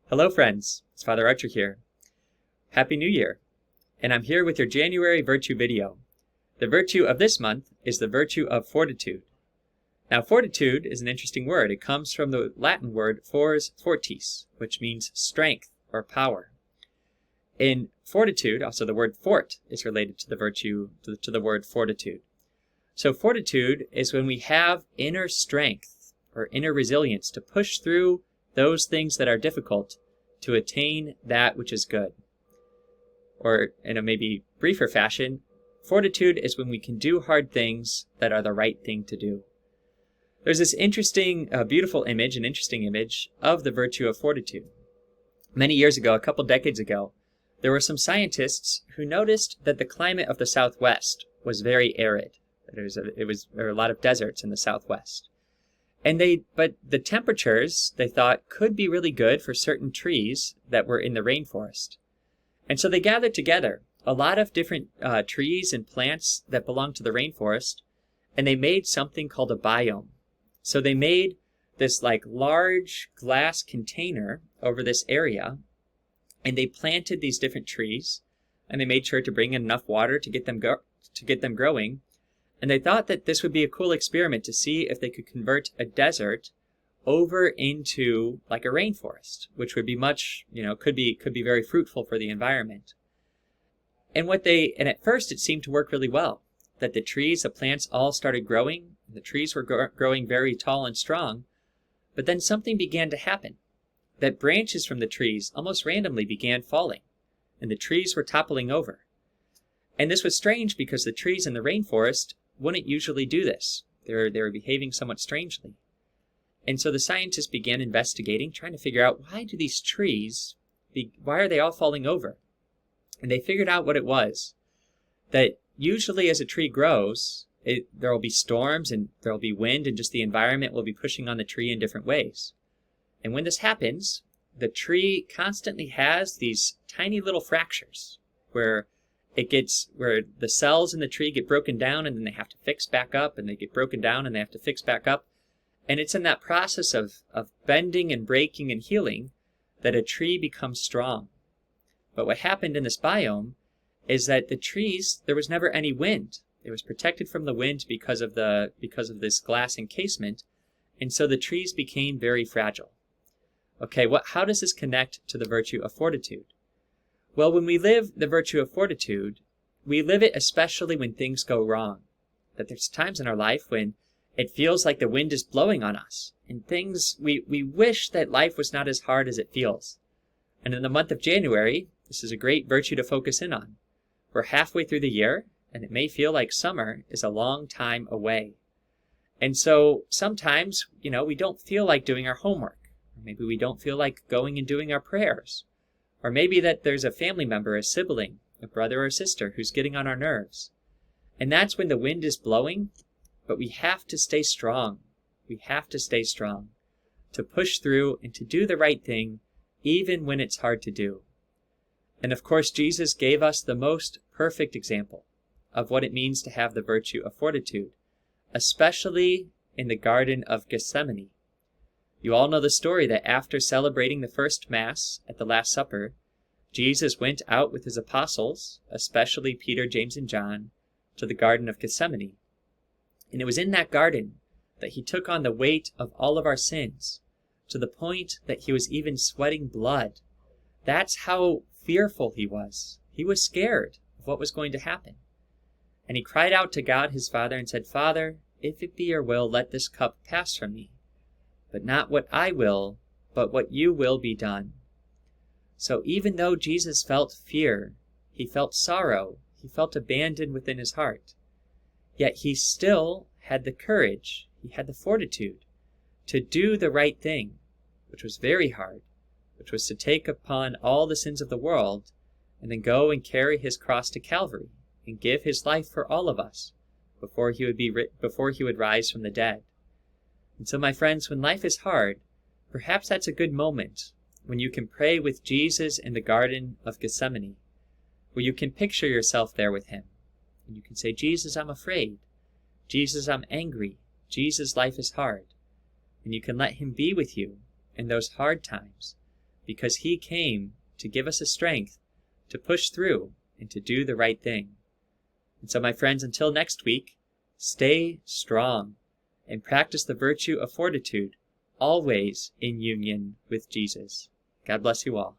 Hello friends, it's Father Archer here. Happy New Year, and I'm here with your January virtue video. The virtue of this month is the virtue of fortitude. Now fortitude is an interesting word. It comes from the Latin word fortis, which means strength or power. In fortitude, also the word fort is related to the virtue, to the word fortitude. So fortitude is when we have inner strength or inner resilience to push through those things that are difficult to attain that which is good. Or in a maybe briefer fashion, fortitude is when we can do hard things that are the right thing to do. There's this interesting, beautiful image, an interesting image of the virtue of fortitude. Many years ago, a couple decades ago, there were some scientists who noticed that the climate of the Southwest was very arid. There were a lot of deserts in the Southwest. But the temperatures, they thought, could be really good for certain trees that were in the rainforest. And so they gathered together a lot of different trees and plants that belong to the rainforest, and they made something called a biome. So they made this like large glass container over this area, and they planted these different trees, and they made sure to bring in enough water to get them growing. And they thought that this would be a cool experiment to see if they could convert a desert over into like a rainforest, which would be much, could be very fruitful for the environment. And at first it seemed to work really well, that the trees, the plants all started growing. The trees were growing very tall and strong. But then something began to happen, that branches from the trees almost randomly began falling, and the trees were toppling over. And this was strange because the trees in the rainforest wouldn't usually do this. They were behaving somewhat strangely. And so the scientists began investigating, trying to figure out why do these trees, why are they all falling over? And they figured out what it was. That usually as a tree grows, there will be storms and there will be wind, and just the environment will be pushing on the tree in different ways. And when this happens, the tree constantly has these tiny little fractures where the cells in the tree get broken down, and then they have to fix back up, and they get broken down and they have to fix back up. And it's in that process of bending and breaking and healing that a tree becomes strong. But what happened in this biome is that the trees, there was never any wind. It was protected from the wind because of this glass encasement, and so the trees became very fragile. Okay, how does this connect to the virtue of fortitude? Well, when we live the virtue of fortitude, we live it especially when things go wrong. That there's times in our life when it feels like the wind is blowing on us, and we wish that life was not as hard as it feels. And in the month of January, this is a great virtue to focus in on. We're halfway through the year, and it may feel like summer is a long time away. And so sometimes, we don't feel like doing our homework. Or maybe we don't feel like going and doing our prayers. Or maybe that there's a family member, a sibling, a brother or sister who's getting on our nerves. And that's when the wind is blowing, but we have to stay strong. We have to stay strong to push through and to do the right thing, even when it's hard to do. And of course, Jesus gave us the most perfect example of what it means to have the virtue of fortitude, especially in the Garden of Gethsemane. You all know the story that after celebrating the first Mass at the Last Supper, Jesus went out with his apostles, especially Peter, James, and John, to the Garden of Gethsemane. And it was in that garden that he took on the weight of all of our sins, to the point that he was even sweating blood. That's how fearful he was. He was scared of what was going to happen. And he cried out to God his Father and said, "Father, if it be your will, let this cup pass from me. But not what I will, but what you will be done." So even though Jesus felt fear, he felt sorrow, he felt abandoned within his heart, yet he still had the courage, he had the fortitude to do the right thing, which was very hard, which was to take upon all the sins of the world and then go and carry his cross to Calvary and give his life for all of us before he would rise from the dead. And so, my friends, when life is hard, perhaps that's a good moment when you can pray with Jesus in the Garden of Gethsemane, where you can picture yourself there with him. And you can say, "Jesus, I'm afraid. Jesus, I'm angry. Jesus, life is hard." And you can let him be with you in those hard times, because he came to give us the strength to push through and to do the right thing. And so, my friends, until next week, stay strong and practice the virtue of fortitude, always in union with Jesus. God bless you all.